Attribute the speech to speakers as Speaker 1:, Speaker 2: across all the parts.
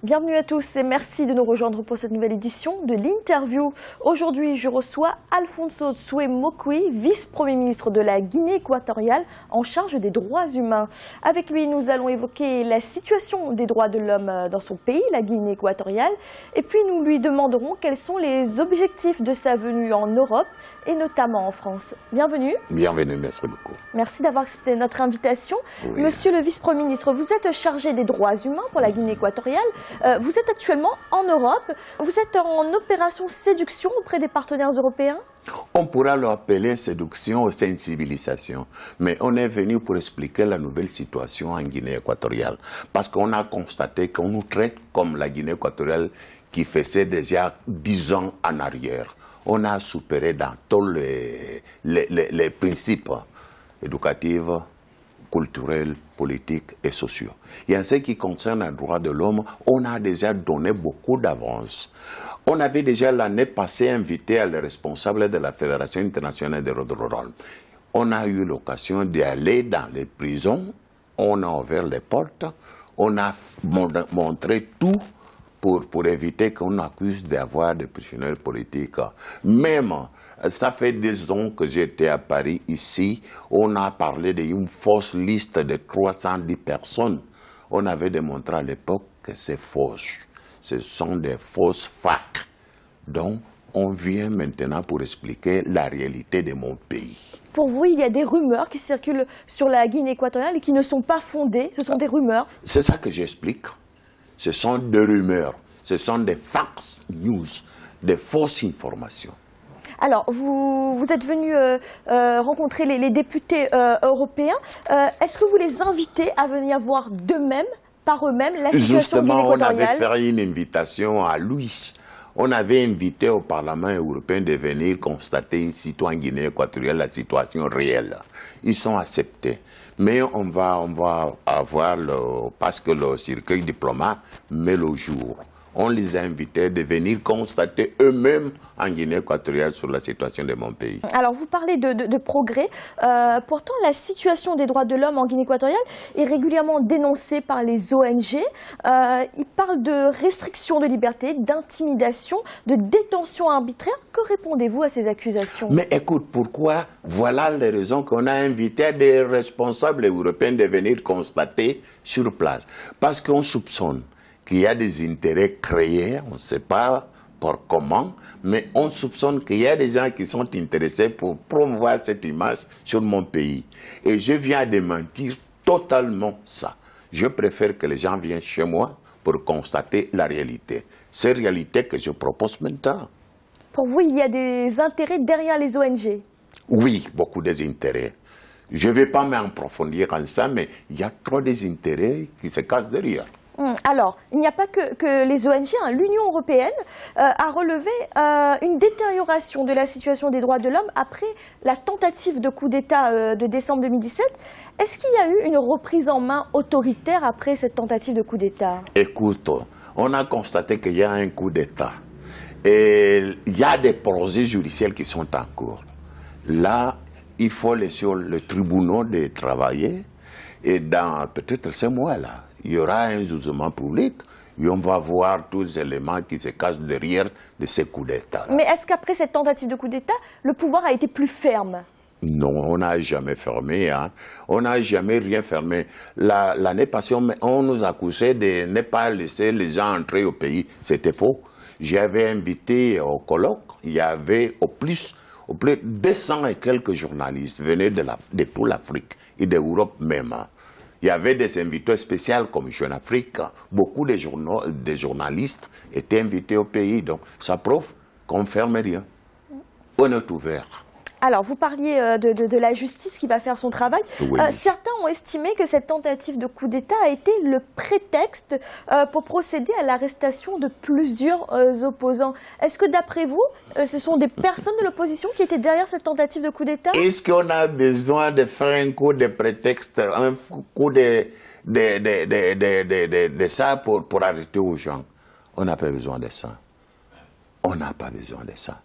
Speaker 1: Bienvenue à tous et merci de nous rejoindre pour cette nouvelle édition de l'interview. Aujourd'hui, je reçois Alfonso Tsué Mokui, vice-premier ministre de la Guinée équatoriale en charge des droits humains. Avec lui, nous allons évoquer la situation des droits de l'homme dans son pays, la Guinée équatoriale. Et puis, nous lui demanderons quels sont les objectifs de sa venue en Europe et notamment en France. Bienvenue.
Speaker 2: Bienvenue, merci beaucoup.
Speaker 1: Merci d'avoir accepté notre invitation.
Speaker 2: Oui.
Speaker 1: Monsieur le vice-premier ministre, vous êtes chargé des droits humains pour la Guinée équatoriale. Vous êtes actuellement en Europe. Vous êtes en opération séduction auprès des partenaires européens?
Speaker 2: On pourra l'appeler séduction ou sensibilisation, mais on est venu pour expliquer la nouvelle situation en Guinée équatoriale. Parce qu'on a constaté qu'on nous traite comme la Guinée équatoriale qui faisait déjà 10 ans en arrière. On a supéré dans tous les principes éducatifs, culturels, politiques et sociaux. Et en ce qui concerne les droits de l'homme, on a déjà donné beaucoup d'avance. On avait déjà l'année passée invité les responsables de la Fédération internationale des droits de l'homme. On a eu l'occasion d'aller dans les prisons, on a ouvert les portes, on a montré tout pour éviter qu'on accuse d'avoir des prisonniers politiques. Même, ça fait 2 ans que j'étais à Paris, ici, on a parlé d'une fausse liste de 310 personnes. On avait démontré à l'époque que c'est faux. Ce sont des fausses facts. Donc, on vient maintenant pour expliquer la réalité de mon pays.
Speaker 1: Pour vous, il y a des rumeurs qui circulent sur la Guinée équatoriale et qui ne sont pas fondées. Ce sont des rumeurs.
Speaker 2: C'est ça que j'explique. Ce sont des rumeurs. Ce sont des fake news, des fausses informations.
Speaker 1: Alors, vous êtes venu rencontrer les députés européens. Est-ce que vous les invitez à venir voir d'eux-mêmes, par eux-mêmes, la situation guinéenne équatoriale?
Speaker 2: Justement, on avait fait une invitation à Louis. On avait invité au Parlement européen de venir constater in situ en Guinée équatoriale la situation réelle. Ils sont acceptés. Mais on va avoir, parce que le circuit diplomate met le jour. On les a invités de venir constater eux-mêmes en Guinée équatoriale sur la situation de mon pays.
Speaker 1: Alors, vous parlez de progrès. Pourtant, la situation des droits de l'homme en Guinée équatoriale est régulièrement dénoncée par les ONG. Ils parlent de restriction de liberté, d'intimidation, de détention arbitraire. Que répondez-vous à ces accusations?
Speaker 2: Mais écoute, pourquoi? Voilà les raisons qu'on a invité des responsables européens de venir constater sur place. Parce qu'on soupçonne qu'il y a des intérêts créés, on ne sait pas pour comment, mais on soupçonne qu'il y a des gens qui sont intéressés pour promouvoir cette image sur mon pays. Et je viens démentir totalement ça. Je préfère que les gens viennent chez moi pour constater la réalité. C'est la réalité que je propose maintenant.
Speaker 1: Pour vous, il y a des intérêts derrière les ONG?
Speaker 2: Oui, beaucoup d'intérêts. Je ne vais pas m'approfondir en ça, mais il y a trop d'intérêts qui se cachent derrière.
Speaker 1: Alors, il n'y a pas que les ONG. L'Union européenne a relevé une détérioration de la situation des droits de l'homme après la tentative de coup d'État de décembre 2017. Est-ce qu'il y a eu une reprise en main autoritaire après cette tentative de coup d'État?
Speaker 2: Écoute, on a constaté qu'il y a un coup d'État. Et il y a des projets judiciaires qui sont en cours. Là, il faut laisser le tribunal de travailler. Et dans peut-être ce mois-là, il y aura un jugement public et on va voir tous les éléments qui se cachent derrière de ces coups d'État.
Speaker 1: Mais est-ce qu'après cette tentative de coup d'État, le pouvoir a été plus ferme?
Speaker 2: Non, on n'a jamais fermé. Hein. On n'a jamais rien fermé. L'année passée, on nous accusait de ne pas laisser les gens entrer au pays. C'était faux. J'avais invité au colloque, il y avait au plus 200 et quelques journalistes venus de toute l'Afrique et d'Europe même. Il y avait des invités spéciaux comme Jeune Afrique. Beaucoup de journalistes étaient invités au pays. Donc, ça prouve qu'on ne ferme rien. On est ouvert.
Speaker 1: Alors, vous parliez de la justice qui va faire son travail.
Speaker 2: Oui.
Speaker 1: Certains ont estimé que cette tentative de coup d'État a été le prétexte pour procéder à l'arrestation de plusieurs opposants. Est-ce que, d'après vous, ce sont des personnes de l'opposition qui étaient derrière cette tentative de coup d'État?
Speaker 2: Est-ce qu'on a besoin de faire un coup de prétexte, un coup de ça pour arrêter aux gens? On n'a pas besoin de ça. On n'a pas besoin de ça.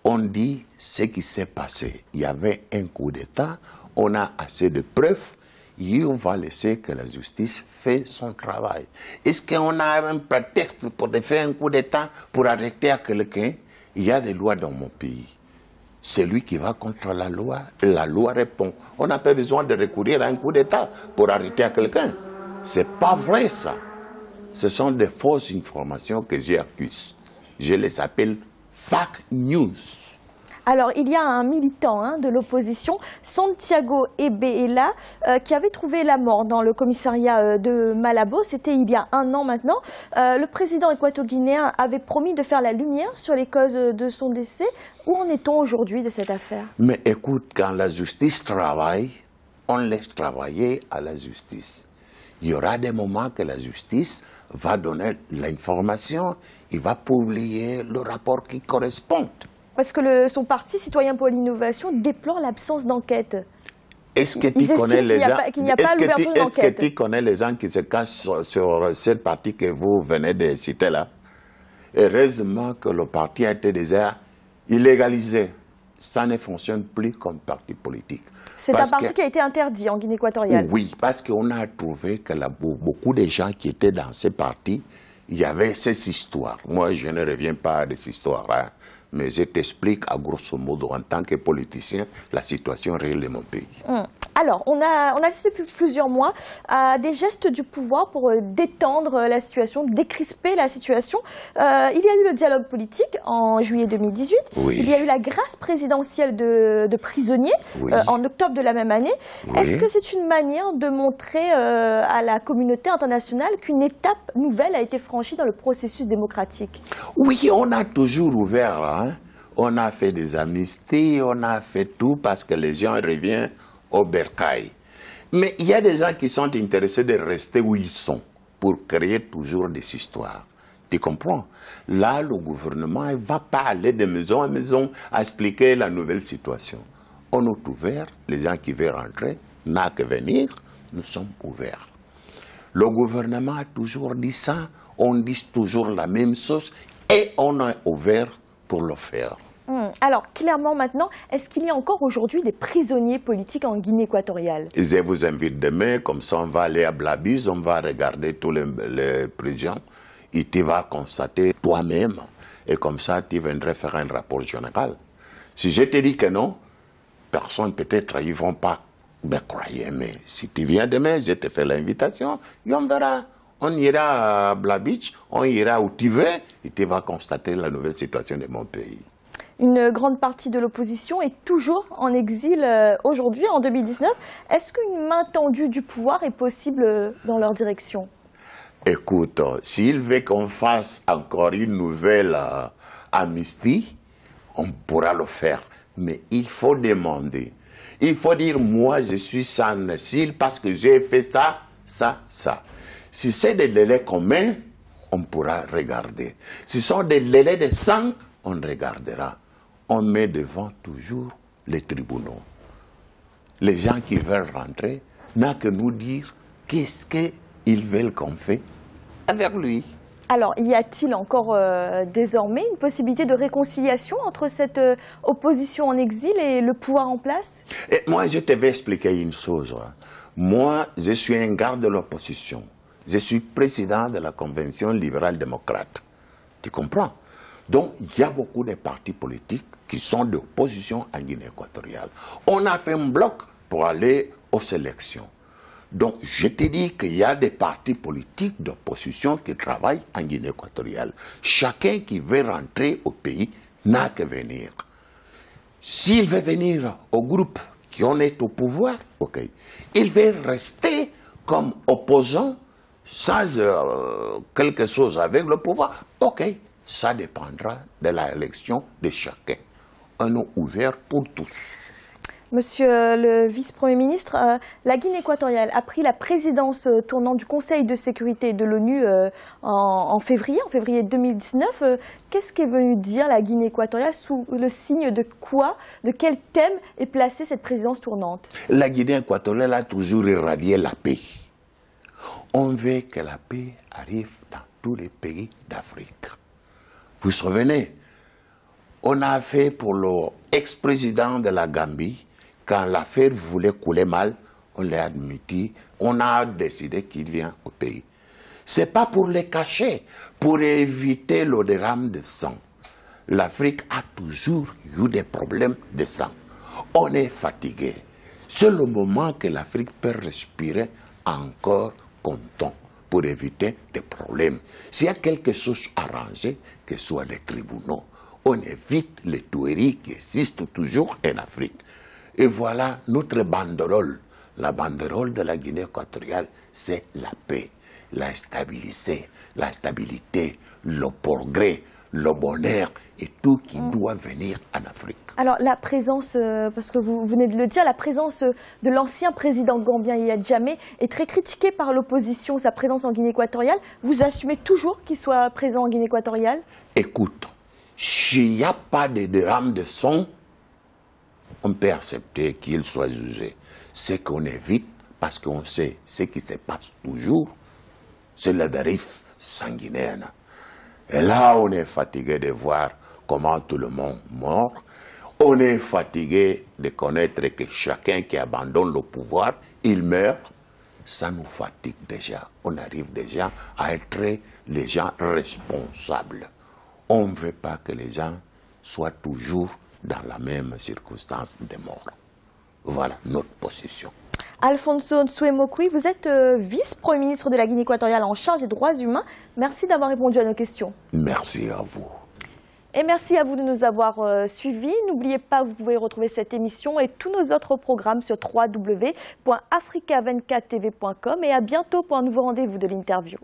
Speaker 2: On dit ce qui s'est passé. Il y avait un coup d'État, on a assez de preuves on va laisser que la justice fait son travail. Est-ce qu'on a un prétexte pour faire un coup d'État pour arrêter à quelqu'un? Il y a des lois dans mon pays. C'est lui qui va contre la loi répond. On n'a pas besoin de recourir à un coup d'État pour arrêter à quelqu'un. C'est pas vrai ça. Ce sont des fausses informations que j'accuse. Je les appelle fake news.
Speaker 1: Alors, il y a un militant de l'opposition, Santiago Ebeela, qui avait trouvé la mort dans le commissariat de Malabo. C'était il y a 1 an maintenant. Le président équato-guinéen avait promis de faire la lumière sur les causes de son décès. Où en est-on aujourd'hui de cette affaire?
Speaker 2: Mais écoute, quand la justice travaille, on laisse travailler à la justice. Il y aura des moments que la justice va donner l'information, il va publier le rapport qui correspond.
Speaker 1: Parce que son parti, Citoyens pour l'innovation, déplore l'absence d'enquête.
Speaker 2: Est-ce que tu connais les gens est-ce que tu connais les gens qui se cachent sur cette partie que vous venez de citer là? Heureusement que le parti a été déjà illégalisé. Ça ne fonctionne plus comme parti politique.
Speaker 1: C'est un parti qui a été interdit en Guinée équatoriale.
Speaker 2: Oui, parce qu'on a trouvé que beaucoup de gens qui étaient dans ces partis, il y avait ces histoires. Moi, je ne reviens pas à ces histoires-là. Mais je t'explique à grosso modo, en tant que politicien, la situation réelle de mon pays.
Speaker 1: Alors, on a assisté depuis plusieurs mois à des gestes du pouvoir pour détendre la situation, décrisper la situation. Il y a eu le dialogue politique en juillet 2018.
Speaker 2: Oui.
Speaker 1: Il y a eu la grâce présidentielle de prisonniers en octobre de la même année.
Speaker 2: Oui.
Speaker 1: Est-ce que c'est une manière de montrer à la communauté internationale qu'une étape nouvelle a été franchie dans le processus démocratique?
Speaker 2: Oui, on a toujours ouvert. On a fait des amnisties, on a fait tout parce que les gens reviennent au bercail. Mais il y a des gens qui sont intéressés de rester où ils sont pour créer toujours des histoires. Tu comprends? Là, le gouvernement ne va pas aller de maison en maison à expliquer la nouvelle situation. On est ouvert, les gens qui veulent rentrer, n'a que venir, nous sommes ouverts. Le gouvernement a toujours dit ça, on dit toujours la même chose et on est ouvert pour le faire.
Speaker 1: Alors, clairement maintenant, est-ce qu'il y a encore aujourd'hui des prisonniers politiques en Guinée équatoriale?
Speaker 2: Je vous invite demain, comme ça on va aller à Blabis, on va regarder tous les prisons et tu vas constater toi-même et comme ça tu viendrais faire un rapport général. Si je te dis que non, personne peut-être, ils ne vont pas me croire, mais si tu viens demain, je te fais l'invitation et on verra. On ira à Blabis, on ira où tu veux et tu vas constater la nouvelle situation de mon pays.
Speaker 1: Une grande partie de l'opposition est toujours en exil aujourd'hui, en 2019. Est-ce qu'une main tendue du pouvoir est possible dans leur direction?
Speaker 2: Écoute, s'il veut qu'on fasse encore une nouvelle amnistie, on pourra le faire. Mais il faut demander. Il faut dire, moi, je suis sans asile parce que j'ai fait ça, ça, ça. Si c'est des délais communs, on pourra regarder. Si ce sont des délais de sang, on regardera. On met devant toujours les tribunaux. Les gens qui veulent rentrer n'ont que nous dire qu'est-ce qu'ils veulent qu'on fait avec lui.
Speaker 1: Alors, y a-t-il encore désormais une possibilité de réconciliation entre cette opposition en exil et le pouvoir en place?
Speaker 2: Et moi, je te vais expliquer une chose. Moi, je suis un garde de l'opposition. Je suis président de la Convention libérale démocrate. Tu comprends? Donc, il y a beaucoup de partis politiques qui sont d'opposition en Guinée équatoriale. On a fait un bloc pour aller aux élections. Donc, je te dis qu'il y a des partis politiques d'opposition qui travaillent en Guinée équatoriale. Chacun qui veut rentrer au pays n'a que venir. S'il veut venir au groupe qui en est au pouvoir, ok. Il veut rester comme opposant sans quelque chose avec le pouvoir, ok. Ça dépendra de l'élection de chacun. On est ouvert pour tous.
Speaker 1: Monsieur le vice-premier ministre, la Guinée équatoriale a pris la présidence tournant du Conseil de sécurité de l'ONU en février 2019. Qu'est-ce qu'est venue dire la Guinée équatoriale, sous le signe de quoi, de quel thème est placée cette présidence tournante? La
Speaker 2: Guinée équatoriale a toujours irradié la paix. On veut que la paix arrive dans tous les pays d'Afrique. Vous vous souvenez, on a fait pour l'ex-président de la Gambie, quand l'affaire voulait couler mal, on l'a admis, on a décidé qu'il vient au pays. Ce n'est pas pour les cacher, pour éviter le drame de sang. L'Afrique a toujours eu des problèmes de sang. On est fatigué. C'est le moment que l'Afrique peut respirer encore comptant pour éviter des problèmes. S'il y a quelque chose à arranger, que ce soit les tribunaux, on évite les tueries qui existent toujours en Afrique. Et voilà notre banderole. La banderole de la Guinée équatoriale, c'est la paix, la stabilité, le progrès, le bonheur et tout qui doit venir en Afrique.
Speaker 1: Alors la présence, parce que vous venez de le dire, la présence de l'ancien président gambien Yaya Jammeh est très critiquée par l'opposition, sa présence en Guinée équatoriale. Vous assumez toujours qu'il soit présent en Guinée équatoriale?
Speaker 2: Écoute, s'il n'y a pas de drame de sang, on peut accepter qu'il soit jugé. Ce qu'on évite, parce qu'on sait ce qui se passe toujours, c'est la dérive sanguinaire. Et là, on est fatigué de voir comment tout le monde mord. On est fatigué de connaître que chacun qui abandonne le pouvoir, il meurt. Ça nous fatigue déjà. On arrive déjà à être les gens responsables. On ne veut pas que les gens soient toujours dans la même circonstance de mort. Voilà notre position.
Speaker 1: Alfonso Nsue Mokui, vous êtes vice-premier ministre de la Guinée équatoriale en charge des droits humains. Merci d'avoir répondu à nos questions.
Speaker 2: Merci à vous.
Speaker 1: Et merci à vous de nous avoir suivis. N'oubliez pas, vous pouvez retrouver cette émission et tous nos autres programmes sur www.africa24tv.com et à bientôt pour un nouveau rendez-vous de l'interview.